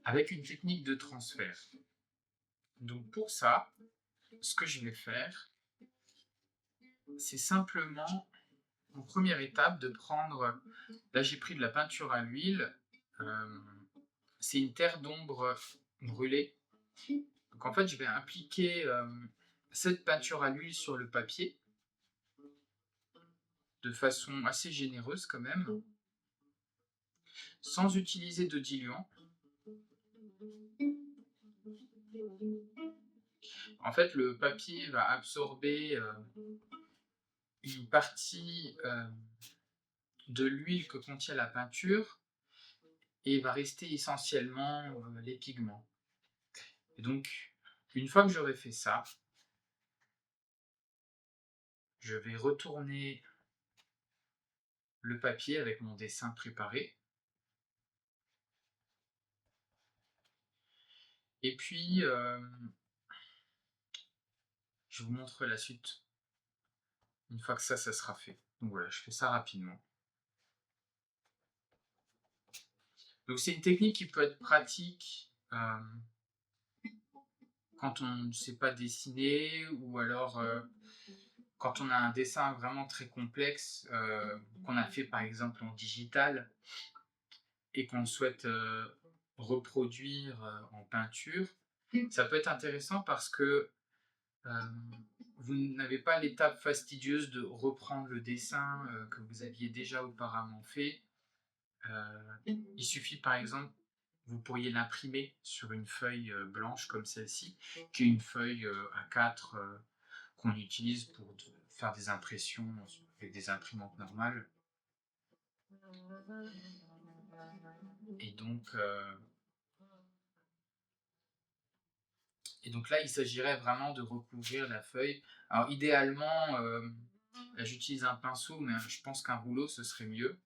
avec une technique de transfert. Donc pour ça, ce que je vais faire, c'est simplement, en première étape, de prendre, là j'ai pris de la peinture à l'huile, c'est une terre d'ombre brûlée. Donc en fait, je vais appliquer cette peinture à l'huile sur le papier, de façon assez généreuse quand même, sans utiliser de diluant. En fait, le papier va absorber une partie de l'huile que contient la peinture et va rester essentiellement les pigments. Et donc, une fois que j'aurai fait ça, je vais retourner le papier avec mon dessin préparé. Et puis, je vous montre la suite une fois que ça sera fait. Donc voilà, je fais ça rapidement. Donc c'est une technique qui peut être pratique quand on ne sait pas dessiner, ou alors quand on a un dessin vraiment très complexe, qu'on a fait par exemple en digital, et qu'on souhaite reproduire en peinture. Ça peut être intéressant parce que vous n'avez pas l'étape fastidieuse de reprendre le dessin que vous aviez déjà auparavant fait. Il suffit par exemple, vous pourriez l'imprimer sur une feuille blanche comme celle-ci, qui est une feuille A4 qu'on utilise pour faire des impressions avec des imprimantes normales. Et donc, là, il s'agirait vraiment de recouvrir la feuille. Alors idéalement, là j'utilise un pinceau, mais je pense qu'un rouleau ce serait mieux.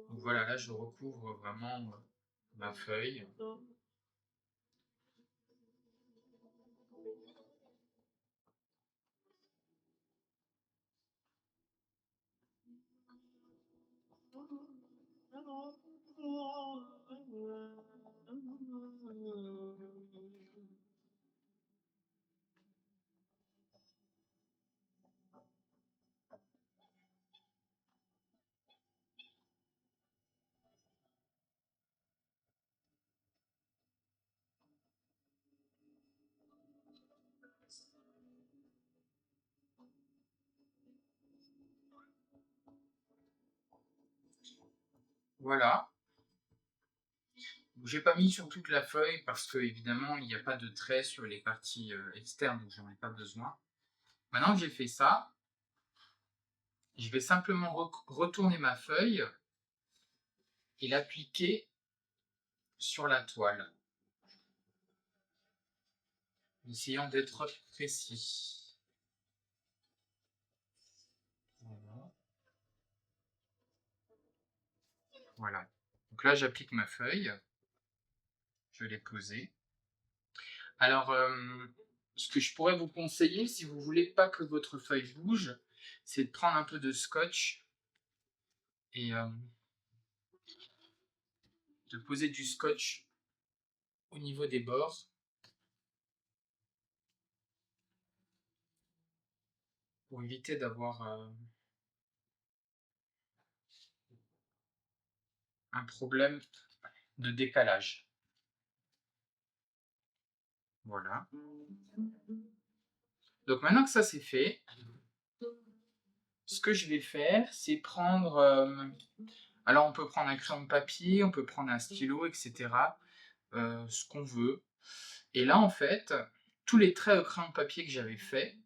Donc voilà, là je recouvre vraiment ma feuille. Voilà. J'ai pas mis sur toute la feuille parce que évidemment il n'y a pas de trait sur les parties externes, donc j'en ai pas besoin. Maintenant que j'ai fait ça, je vais simplement retourner ma feuille et l'appliquer sur la toile, en essayant d'être précis. Voilà. Donc là j'applique ma feuille, je l'ai posée. Alors, ce que je pourrais vous conseiller, si vous voulez pas que votre feuille bouge, c'est de prendre un peu de scotch et de poser du scotch au niveau des bords pour éviter d'avoir un problème de décalage. Voilà. Donc maintenant que ça c'est fait, ce que je vais faire, c'est prendre... alors on peut prendre un crayon de papier, on peut prendre un stylo, etc. Ce qu'on veut. Et là en fait, tous les traits au crayon de papier que j'avais fait,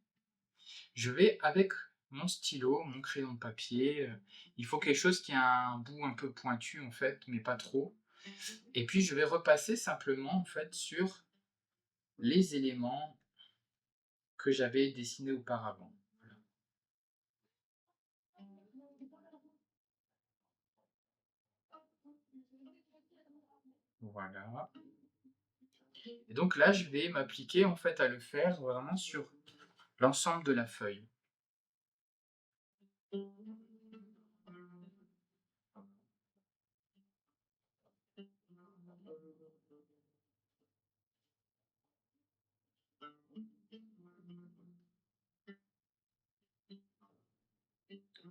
je vais avec mon stylo, mon crayon de papier, il faut quelque chose qui a un bout un peu pointu en fait, mais pas trop. Et puis je vais repasser simplement en fait sur les éléments que j'avais dessinés auparavant. Voilà. Et donc là, je vais m'appliquer en fait à le faire vraiment sur l'ensemble de la feuille.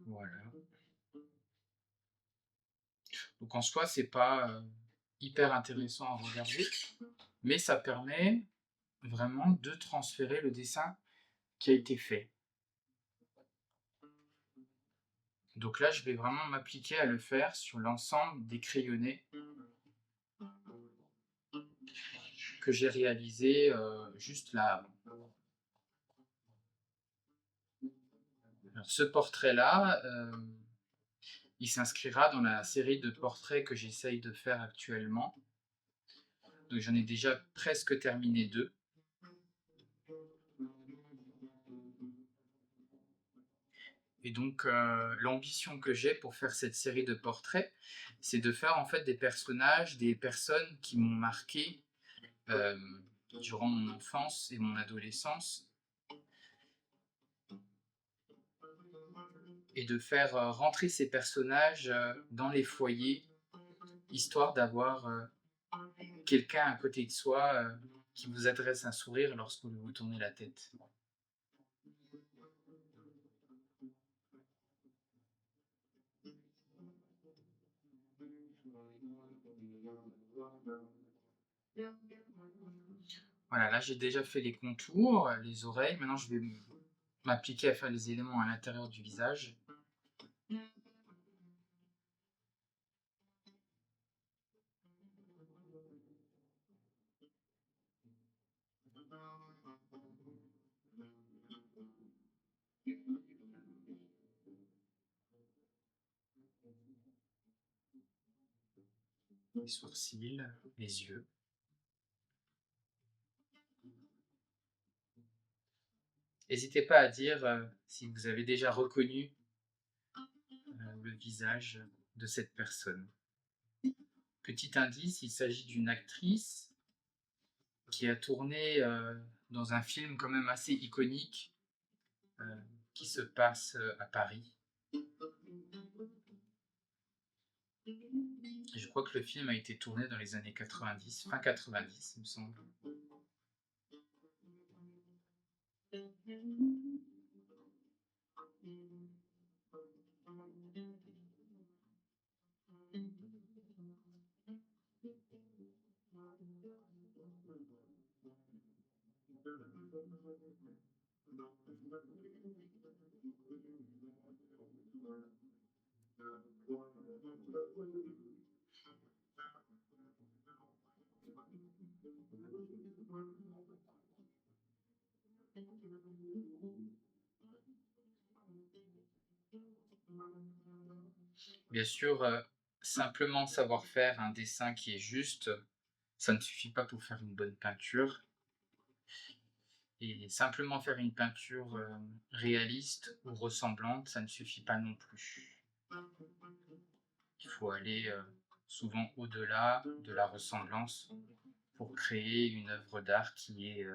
Voilà. Donc en soi, c'est pas, hyper intéressant à regarder, mais ça permet vraiment de transférer le dessin qui a été fait. Donc là, je vais vraiment m'appliquer à le faire sur l'ensemble des crayonnés que j'ai réalisés, juste là avant. Alors ce portrait-là, il s'inscrira dans la série de portraits que j'essaye de faire actuellement. Donc j'en ai déjà presque terminé 2. Et donc l'ambition que j'ai pour faire cette série de portraits, c'est de faire en fait des personnages, des personnes qui m'ont marqué, durant mon enfance et mon adolescence, et de faire, rentrer ces personnages, dans les foyers, histoire d'avoir, quelqu'un à côté de soi, qui vous adresse un sourire lorsque vous vous tournez la tête. Voilà, là j'ai déjà fait les contours, les oreilles. Maintenant je vais m'appliquer à faire les éléments à l'intérieur du visage. Les sourcils, les yeux. N'hésitez pas à dire si vous avez déjà reconnu le visage de cette personne. Petit indice, il s'agit d'une actrice qui a tourné dans un film quand même assez iconique euh, qui se passe à Paris. Et je crois que le film a été tourné dans les années 90, fin 90 il me semble. Bien sûr, simplement savoir faire un dessin qui est juste, ça ne suffit pas pour faire une bonne peinture. Et simplement faire une peinture réaliste ou ressemblante, ça ne suffit pas non plus. Il faut aller souvent au-delà de la ressemblance pour créer une œuvre d'art qui est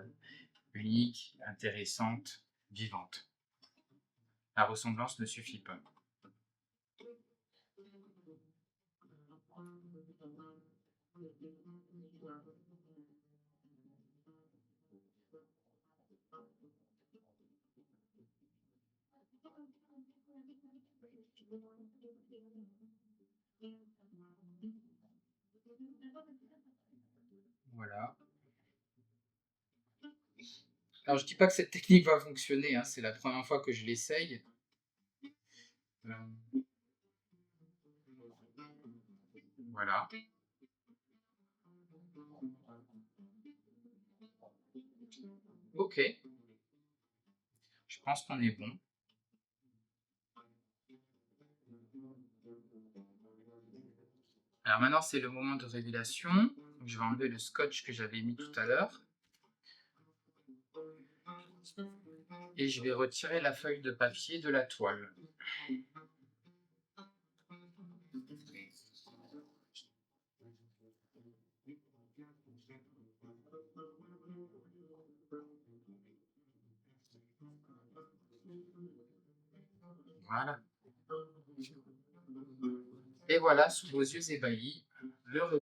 unique, intéressante, vivante. La ressemblance ne suffit pas. Voilà. Alors je dis pas que cette technique va fonctionner, hein, c'est la première fois que je l'essaye. Voilà. Ok, je pense qu'on est bon. Alors maintenant c'est le moment de révélation. Donc, je vais enlever le scotch que j'avais mis tout à l'heure. Et je vais retirer la feuille de papier de la toile. Voilà. Et voilà, sous vos yeux ébahis, le